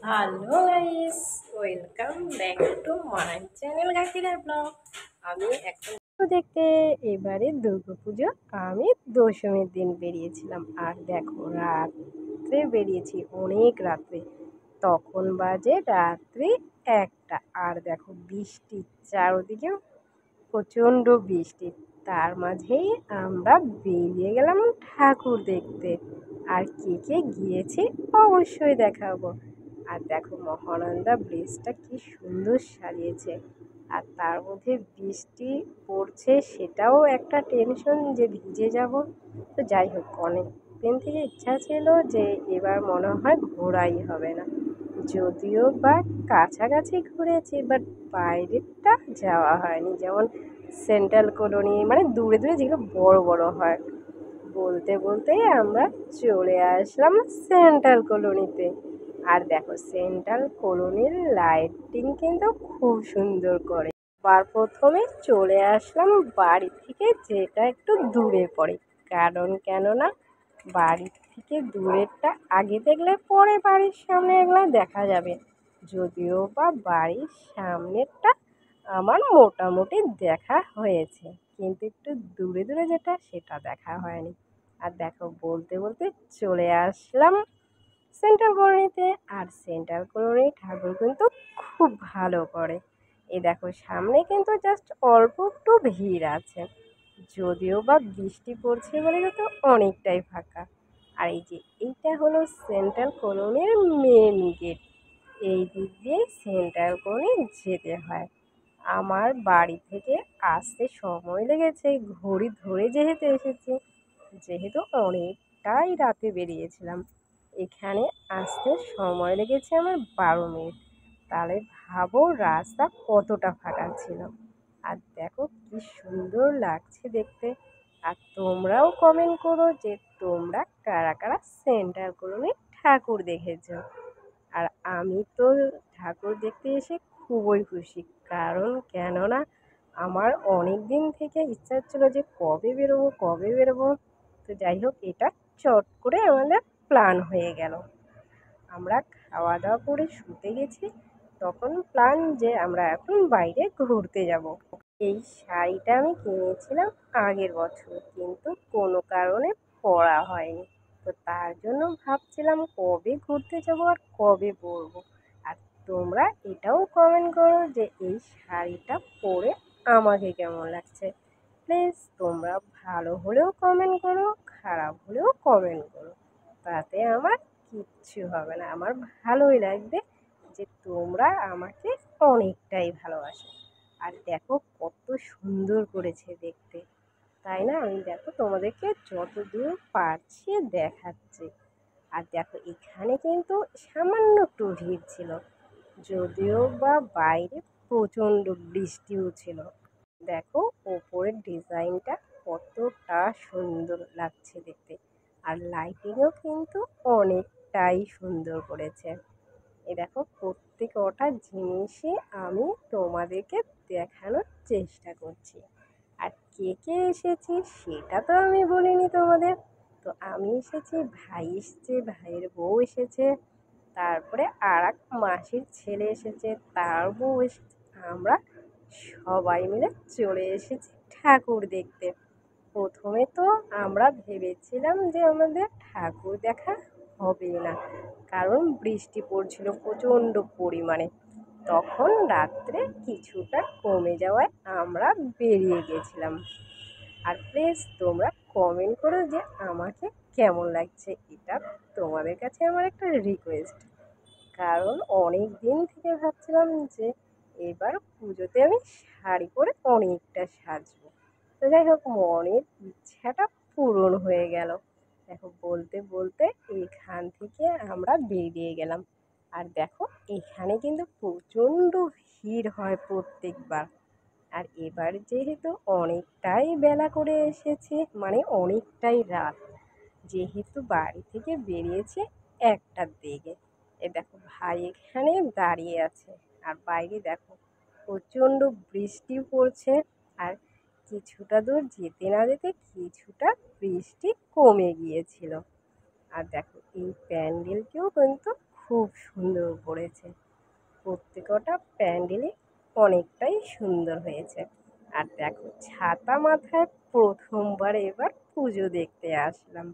Hello guys, welcome back to my channel গাইসিরা blog. আমি এখন দেখতে এবারে দুর্গাপুজো আমি দশমীর দিন বেরিয়েছিলাম। আর দেখো রাত্রে বেরিয়েছি, অনেক রাত্রে, তখন বাজে রাত্রি 1টা। আর দেখো বৃষ্টি চারদিকে, প্রচণ্ড বৃষ্টি। তার মাঝেই আমরা বেরিয়ে গেলাম ঠাকুর দেখতে। আর কে কে গিয়েছি অবশ্যই দেখাবো। আর দেখো মহানন্দা ব্রিজটা কি সুন্দর সাজিয়েছে। আর তার মধ্যে বৃষ্টি পড়ছে, সেটাও একটা টেনশন যে ভিজে যাব। তো যাই হোক, অনেক দিন থেকে ইচ্ছা ছিল যে এবার মনে হয় ঘোরাই হবে না। যদিও বা কাছাকাছি ঘুরেছি, বাট বাইরেরটা যাওয়া হয়নি। যেমন সেন্ট্রাল কলোনি, মানে দূরে দূরে যেগুলো বড় বড় হয়। বলতে বলতেই আমরা চলে আসলাম সেন্ট্রাল কলোনিতে। আর দেখো সেন্ট্রাল কলোনির লাইটিং কিন্তু খুব সুন্দর করে। প্রথমে চলে আসলাম বাড়ি থেকে, যেটা একটু দূরে পড়ে। কারণ কেননা বাড়ি থেকে দূরেরটা আগে দেখলে পরে বাড়ির সামনে এগুলো দেখা যাবে। যদিও বা বাড়ির সামনেরটা আমার মোটামুটি দেখা হয়েছে, কিন্তু একটু দূরে দূরে যেটা সেটা দেখা হয়নি। আর দেখো বলতে বলতে চলে আসলাম সেন্ট্রাল কলোনিতে। আর সেন্ট্রাল কলোনি ঠাকুর কিন্তু খুব ভালো করে। এই দেখো সামনে কিন্তু জাস্ট অল্প একটু ভিড় আছে, যদিও বা বৃষ্টি পড়ছে বলে কিন্তু অনেকটাই ফাঁকা। আর এই যে এইটা হলো সেন্ট্রাল কলোনির মেন গেট। এই দিক দিয়ে সেন্ট্রাল কলোনি যেতে হয়। আমার বাড়ি থেকে আসতে সময় লেগেছে, ঘড়ি ধরে যেহেতু এসেছি, যেহেতু অনেকটাই রাতে বেরিয়েছিলাম, এখানে আসতে সময় লেগেছে আমার 12 মিনিট। তাহলে ভাবো রাস্তা কতটা ফাঁকা ছিল। আর দেখো কি সুন্দর লাগছে দেখতে। আর তোমরাও কমেন্ট করো যে তোমরা কারা কারা সেন্ট্রাল কলোনি ঠাকুর দেখেছো। আর আমি তো ঠাকুর দেখতে এসে খুবই খুশি। কারণ কেননা আমার অনেক দিন থেকে ইচ্ছা ছিল যে কবে বেরোবো কবে বেরোবো। তো যাই হোক, এটা চট করে আমাদের প্ল্যান হয়ে গেল। আমরা খাওয়া দাওয়া করে শুতে গেছি, তখন প্ল্যান যে আমরা এখন বাইরে ঘুরতে যাব। এই শাড়িটা আমি কিনেছিলাম আগের বছর, কিন্তু কোনো কারণে পরা হয়নি। তো তার জন্য ভাবছিলাম কবে ঘুরতে যাবো আর কবে পরবো। আর তোমরা এটাও কমেন্ট করো যে এই শাড়িটা পরে আমাকে কেমন লাগছে। প্লিজ তোমরা ভালো হলেও কমেন্ট করো, খারাপ হলেও কমেন্ট করো। তাতে আমার কিচ্ছু হবে না, আমার ভালোই লাগবে যে তোমরা আমাকে অনেকটাই ভালোবাসো। আর দেখো কত সুন্দর করেছে দেখতে, তাই না? আমি দেখো তোমাদেরকে যতদূর পারছি দেখাচ্ছি। আর দেখো এখানে কিন্তু সামান্য একটু ভিড় ছিল, যদিও বা বাইরে প্রচণ্ড বৃষ্টিও ছিল। দেখো ওপরের ডিজাইনটা কতটা সুন্দর লাগছে দেখতে। আর লাইটিংও কিন্তু অনেকটাই সুন্দর করেছে। এই দেখো প্রত্যেকটা জিনিসই আমি তোমাদেরকে দেখানোর চেষ্টা করছি। আর কে কে এসেছি সেটা তো আমি বলিনি তোমাদের। তো আমি এসেছি, ভাই এসেছে, ভাইয়ের বউ এসেছে, তারপরে আর এক মাসির ছেলে এসেছে, তার বউ এসেছে। আমরা সবাই মিলে চলে এসেছি ঠাকুর দেখতে। প্রথমে তো আমরা ভেবেছিলাম যে আমাদের ঠাকুর দেখা হবে না, কারণ বৃষ্টি পড়ছিল প্রচণ্ড পরিমাণে। তখন রাত্রে কিছুটা কমে যাওয়ায় আমরা বেরিয়ে গেছিলাম। আর প্লিজ তোমরা কমেন্ট করো যে আমাকে কেমন লাগছে। এটা তোমাদের কাছে আমার একটা রিকোয়েস্ট। কারণ অনেক দিন থেকে ভাবছিলাম যে এবার পুজোতে আমি শাড়ি পরে অনেকটা সাজবো। তো যাই হোক, মনের ইচ্ছাটা পূরণ হয়ে গেল। দেখো বলতে বলতে এখান থেকে আমরা বেরিয়ে গেলাম। আর দেখো এখানে কিন্তু প্রচণ্ড ভিড় হয় প্রত্যেকবার। আর এবার যেহেতু অনেকটাই বেলা করে এসেছে, মানে অনেকটাই রাত, যেহেতু বাড়ি থেকে বেরিয়েছে 1টার দিকে। এ দেখো ভাই এখানে দাঁড়িয়ে আছে। আর বাইরে দেখো প্রচণ্ড বৃষ্টি পড়ছে। আর কিছুটা দূর যেতে না যেতে কিছুটা বৃষ্টি কমে গিয়েছিল। আর দেখো এই প্যান্ডেলটিও কিন্তু খুব সুন্দর করেছে। প্রত্যেকটা প্যান্ডেলই অনেকটাই সুন্দর হয়েছে। আর দেখো ছাতা মাথায় প্রথমবার এবার পুজো দেখতে আসলাম।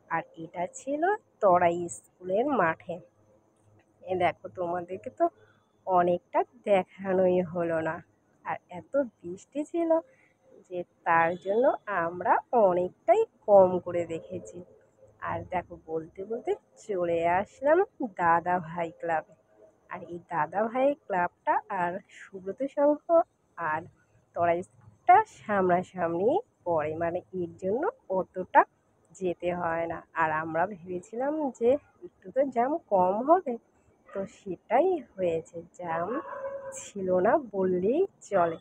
আর এটা ছিল তরাই স্কুলের মাঠে। এ দেখো তোমাদেরকে তো অনেকটা দেখানোই হলো না। আর এত বৃষ্টি ছিল যে তার জন্য আমরা অনেকটাই কম করে দেখেছি। আর দেখো বলতে বলতে চলে আসলাম দাদা ভাই ক্লাবে। আর এই দাদা ভাই ক্লাবটা আর সুব্রত সংঘ আর তরাই স্কুলটা সামনাসামনি পড়ে, মানে এর জন্য অতটা যেতে হয় না। আর আমরা ভেবেছিলাম যে একটু তো জ্যাম কম হবে, তো সেটাই হয়েছে। জ্যাম ছিল না বললেই চলে,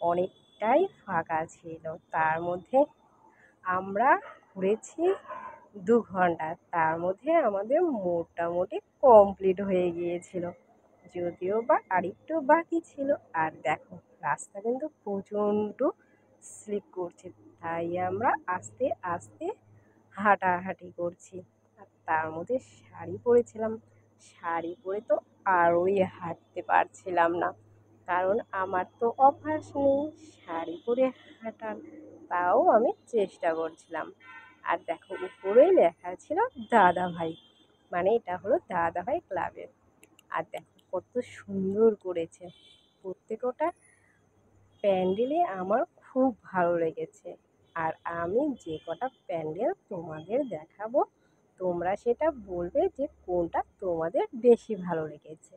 অনেকটাই ফাঁকা ছিল। তার মধ্যে আমরা ঘুরেছি 2 ঘন্টা, তার মধ্যে আমাদের মোটামুটি কমপ্লিট হয়ে গিয়েছিল, যদিও বা আরেকটু বাকি ছিল। আর দেখো রাস্তা কিন্তু প্রচণ্ড স্লিপ করছে, তাই আমরা আস্তে আস্তে হাঁটাহাঁটি করছি। আর তার মধ্যে শাড়ি পরেছিলাম, শাড়ি পরে তো আরোই হাঁটতে পারছিলাম না, কারণ আমার তো অভ্যাস নেই শাড়ি পরে হাঁটার। তাও আমি চেষ্টা করছিলাম। আর দেখো উপরেই লেখা ছিল দাদা ভাই, মানে এটা হলো দাদা ভাই ক্লাবের। আর দেখো কত সুন্দর করেছে প্রত্যেকটা প্যান্ডেলে, আমার খুব ভালো লেগেছে। আর আমি যে কটা প্যান্ডেল তোমাদের দেখাবো, তোমরা সেটা বলবে যে কোনটা তোমাদের বেশি ভালো লেগেছে।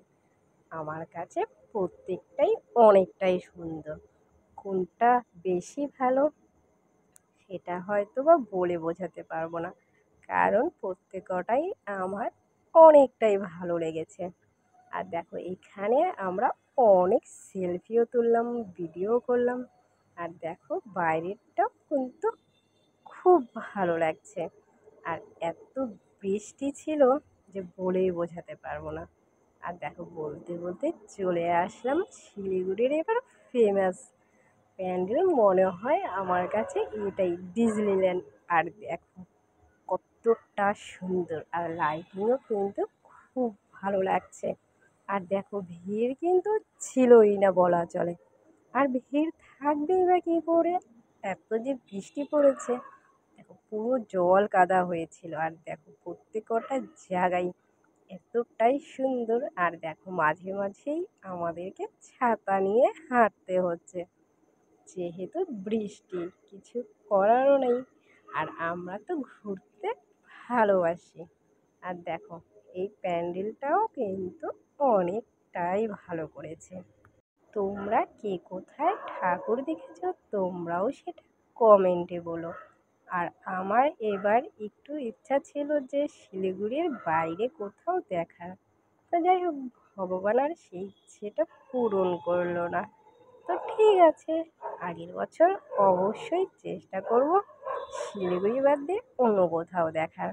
আমার কাছে প্রত্যেকটাই অনেকটাই সুন্দর। কোনটা বেশি ভালো সেটা হয়তো বা বলে বোঝাতে পারবো না, কারণ প্রত্যেকটাই আমার অনেকটাই ভালো লেগেছে। আর দেখো এখানে আমরা অনেক সেলফিও তুললাম, ভিডিও করলাম। আর দেখো বাইরেরটাও কিন্তু খুব ভালো লাগছে। আর এত বৃষ্টি ছিল যে বলেই বোঝাতে পারবো না। আর দেখো বলতে বলতে চলে আসলাম শিলিগুড়ির এবার ফেমাস প্যান্ডেল, মনে হয় আমার কাছে এটাই ডিজনিল্যান্ড। আর দেখো কতটা সুন্দর, আর লাইটিংও কিন্তু খুব ভালো লাগছে। আর দেখো ভিড় কিন্তু ছিলই না বলা চলে। আর ভিড় থাকবেই বা কী করে, এত যে বৃষ্টি পড়েছে। দেখো পুরো জল কাদা হয়েছিল। আর দেখো প্রত্যেকটা জায়গায় এতটাই সুন্দর। আর দেখো মাঝে মাঝেই আমাদেরকে ছাতা নিয়ে হাঁটতে হচ্ছে, যেহেতু বৃষ্টি, কিছু করারও নেই। আর আমরা তো ঘুরতে ভালোবাসি। আর দেখো এই প্যান্ডেলটাও কিন্তু অনেকটাই ভালো করেছে। তোমরা কে কোথায় ঠাকুর দেখেছো তোমরাও সেটা কমেন্টে বলো। আর আমার এবার একটু ইচ্ছা ছিল যে শিলিগুড়ির বাইরে কোথাও দেখার, তো যাই হোক ভগবান আর সেই ইচ্ছেটা পূরণ করলো না। তো ঠিক আছে, আগের বছর অবশ্যই চেষ্টা করব শিলিগুড়ি বাদ দিয়ে অন্য কোথাও দেখার।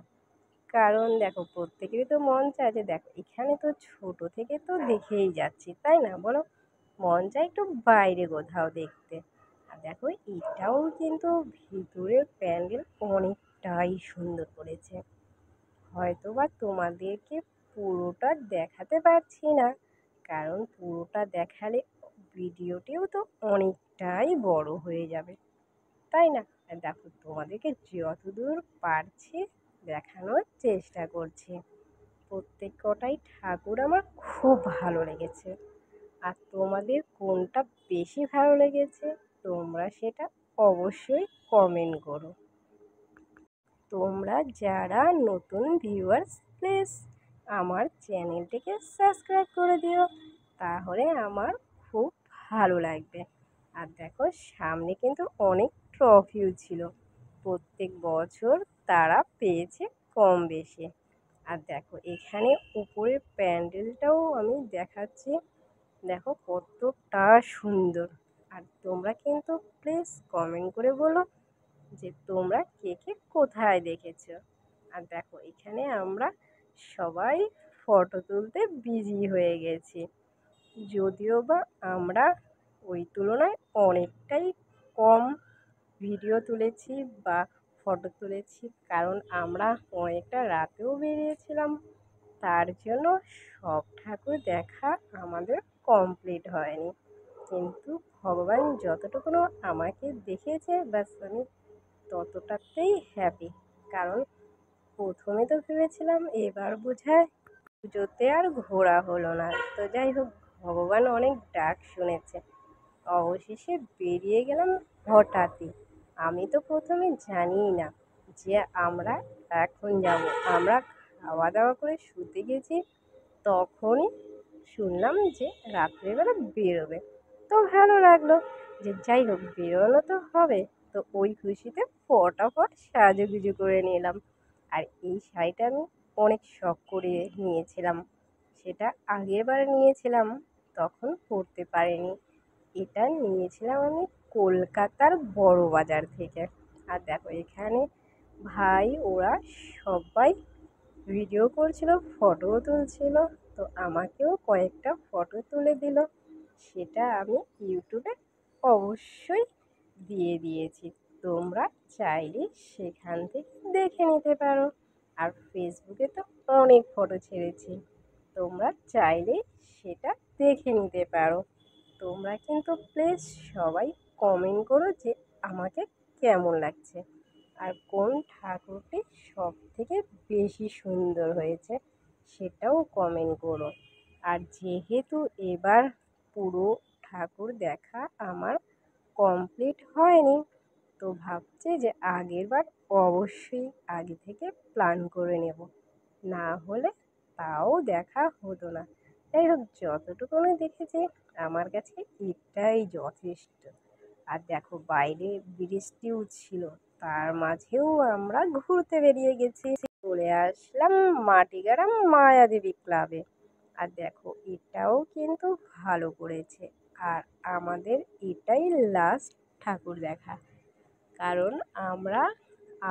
কারণ দেখো প্রত্যেকেরই তো মন চায় যে দেখো এখানে তো ছোটো থেকে তো দেখেই যাচ্ছি, তাই না বলো, মন চায় একটু বাইরে কোথাও দেখতে। আর দেখো এটাও কিন্তু ভিতরের প্যান্ডেল অনেকটাই সুন্দর করেছে। হয়তো বা তোমাদেরকে পুরোটা দেখাতে পারছি না, কারণ পুরোটা দেখালে ভিডিওটিও তো অনেকটাই বড় হয়ে যাবে, তাই না? আর দেখো তোমাদেরকে যতদূর পারছি দেখানোর চেষ্টা করছি। প্রত্যেক কটাই ঠাকুর আমার খুব ভালো লেগেছে। আর তোমাদের কোনটা বেশি ভালো লেগেছে তোমরা সেটা অবশ্যই কমেন্ট করো। তোমরা যারা নতুন ভিউয়ার্স প্লিজ আমার চ্যানেলটিকে সাবস্ক্রাইব করে দিও, তাহলে আমার খুব ভালো লাগবে। আর দেখো সামনে কিন্তু অনেক ট্রফিও ছিল, প্রত্যেক বছর তারা পেয়েছে কম বেশি। আর দেখো এখানে উপরের প্যান্ডেলটাও আমি দেখাচ্ছি, দেখো কতটা সুন্দর। আর তোমরা কিন্তু প্লিজ কমেন্ট করে বলো যে তোমরা কে কে কোথায় দেখেছো। আর দেখো এখানে আমরা সবাই ফটো তুলতে বিজি হয়ে গেছি, যদিও বা আমরা ওই তুলনায় অনেকটাই কম ভিডিও তুলেছি বা ফটো তুলেছি, কারণ আমরা অনেকটা রাতেও বেরিয়েছিলাম। তার জন্য সব ঠাকুর দেখা আমাদের কমপ্লিট হয়নি, কিন্তু ভগবান যতটুকুনো আমাকে দেখিয়েছে ব্যাস আমি ততটাতেই হ্যাপি। কারণ প্রথমে তো ভেবেছিলাম এবার বোধহয় পুজোতে আর ঘোরা হলো না, তো যাই হোক ভগবান অনেক ডাক শুনেছে, অবশেষে বেরিয়ে গেলাম হঠাৎই। আমি তো প্রথমে জানিই না যে আমরা এখন যাব। আমরা খাওয়া দাওয়া করে শুতে গেছি, তখনই শুনলাম যে রাত্রেবেলা বেরোবে। তো ভালো লাগলো যে যাই হোক বেরোনো তো হবে। তো ওই খুশিতে ফটাফট সাজুগুজু করে নিলাম। আর এই শাড়িটা আমি অনেক শখ করে নিয়েছিলাম, সেটা আগেরবার নিয়েছিলাম তখন পরতে পারিনি। এটা নিয়েছিলাম আমি কলকাতার বড় বাজার থেকে। আর দেখো এখানে ভাই ওরা সবাই ভিডিও করছিল, ফটোও তুলছিল, তো আমাকেও কয়েকটা ফটো তুলে দিল, সেটা আমি ইউটিউবে অবশ্যই দিয়ে দিয়েছি। তোমরা চাইলে সেখান থেকে দেখে নিতে পারো। আর ফেসবুকে তো অনেক ফটো ছেড়েছি, তোমরা চাইলে সেটা দেখে নিতে পারো। তোমরা কিন্তু প্লিজ সবাই কমেন্ট করো যে আমাকে কেমন লাগছে আর কোন ঠাকুরটি সব থেকে বেশি সুন্দর হয়েছে সেটাও কমেন্ট করো। আর যেহেতু এবার পুরো ঠাকুর দেখা আমার কমপ্লিট হয়নি, তো ভাবছি যে আগের বার অবশ্যই আগে থেকে প্ল্যান করে নেব, না হলে তাও দেখা হতো না। যাই হোক যতটুকুনি দেখেছি আমার কাছে এটাই যথেষ্ট। আর দেখো বাইরে বৃষ্টিও ছিল, তার মাঝেও আমরা ঘুরতে বেরিয়ে গেছি। চলে আসলাম মাটিগ্রাম মায়াদেবী ক্লাবে। আর দেখো এটাও কিন্তু ভালো করেছে। আর আমাদের এটাই লাস্ট ঠাকুর দেখা, কারণ আমরা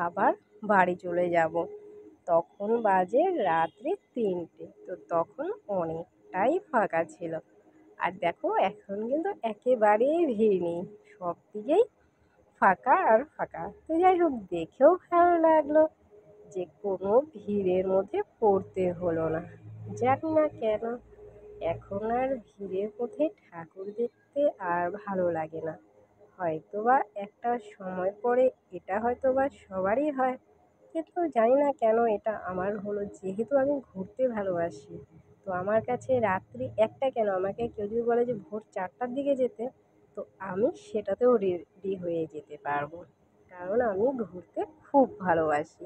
আবার বাড়ি চলে যাব। তখন বাজে রাত্রি 3টে, তো তখন অনেকটাই ফাঁকা ছিল। আর দেখো এখন কিন্তু একেবারেই ভিড় নেই, সব দিকেই ফাঁকা আর ফাঁকা। তো যাই হোক দেখেও ভালো লাগলো যে কোনো ভিড়ের মধ্যে পড়তে হলো না। জানি না কেন এখন আর ভিড়ের মধ্যে ঠাকুর দেখতে আর ভালো লাগে না। হয়তোবা একটা সময় পরে এটা হয়তোবা সবারই হয়, কিন্তু জানি না কেন এটা আমার হলো। যেহেতু আমি ঘুরতে ভালোবাসি, তো আমার কাছে রাত্রি 1টা কেন, আমাকে কেউ যদি বলে যে ভোর 4টার দিকে যেতে, তো আমি সেটাতেও রেডি হয়ে যেতে পারবো। কারণ আমি ঘুরতে খুব ভালোবাসি,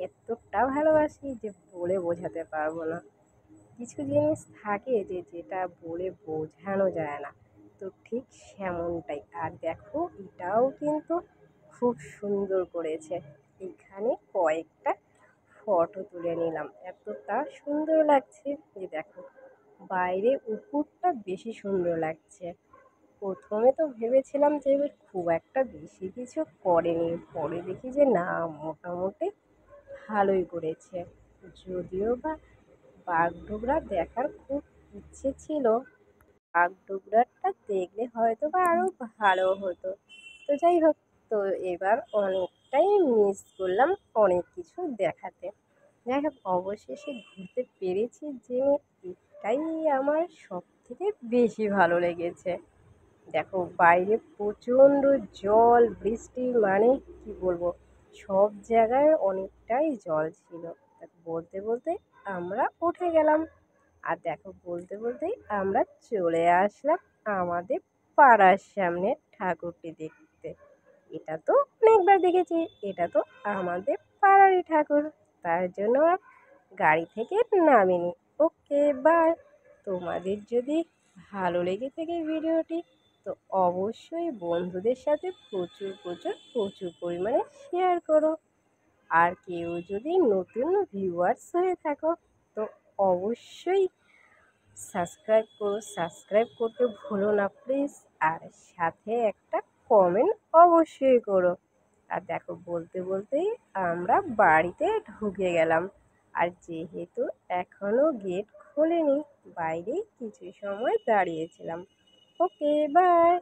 এতটা ভালোবাসি যে বলে বোঝাতে পারবো না। কিছু জিনিস থাকে যে যেটা বলে বোঝানো যায় না, তো ঠিক সেমনটাই। আর দেখো এটাও কিন্তু খুব সুন্দর করেছে। এখানে কয়েকটা ফটো তুলে নিলাম, এতটা সুন্দর লাগছে যে দেখো বাইরে উপরটা বেশি সুন্দর লাগছে। প্রথমে তো ভেবেছিলাম যে এবার খুব একটা বেশি কিছু করেনি, পরে দেখি যে না মোটামুটি ভালোই করেছে। যদিও বা বাগডোগরা দেখার খুব ইচ্ছে ছিল, বাগডোগরাটা দেখলে হয়তো বা আরও ভালো হতো। তো যাই হোক, তো এবার অনেকটাই মিস করলাম অনেক কিছু দেখাতে। যাই হোক অবশেষে ঘুরতে পেরেছি যে এটাই আমার সব থেকে বেশি ভালো লেগেছে। দেখো বাইরে প্রচণ্ড জল বৃষ্টি, মানে কি বলবো, সব জায়গায় অনেকটাই জল ছিল। বলতে বলতে আমরা উঠে গেলাম। আর দেখো বলতে বলতেই আমরা চলে আসলাম আমাদের পাড়ার সামনে ঠাকুরটি দেখতে। এটা তো অনেকবার দেখেছি, এটা তো আমাদের পাড়ারই ঠাকুর, তার জন্য আর গাড়ি থেকে নামিনি। Okay bye. তোমাদের যদি ভালো লেগে থাকে ভিডিওটি, তো অবশ্যই বন্ধুদের সাথে প্রচুর প্রচুর প্রচুর পরিমাণে শেয়ার করো। আর কেউ যদি নতুন ভিউয়ার্স হয়ে থাকো, তো অবশ্যই সাবস্ক্রাইব করো, সাবস্ক্রাইব করতে ভুলো না প্লিজ। আর সাথে একটা কমেন্ট অবশ্যই করো। আর দেখো বলতে বলতেই আমরা বাড়িতে ঢুকে গেলাম। আর যেহেতু এখনও গেট খোলেনি, বাইরেই কিছু সময় দাঁড়িয়েছিলাম। Okay bye.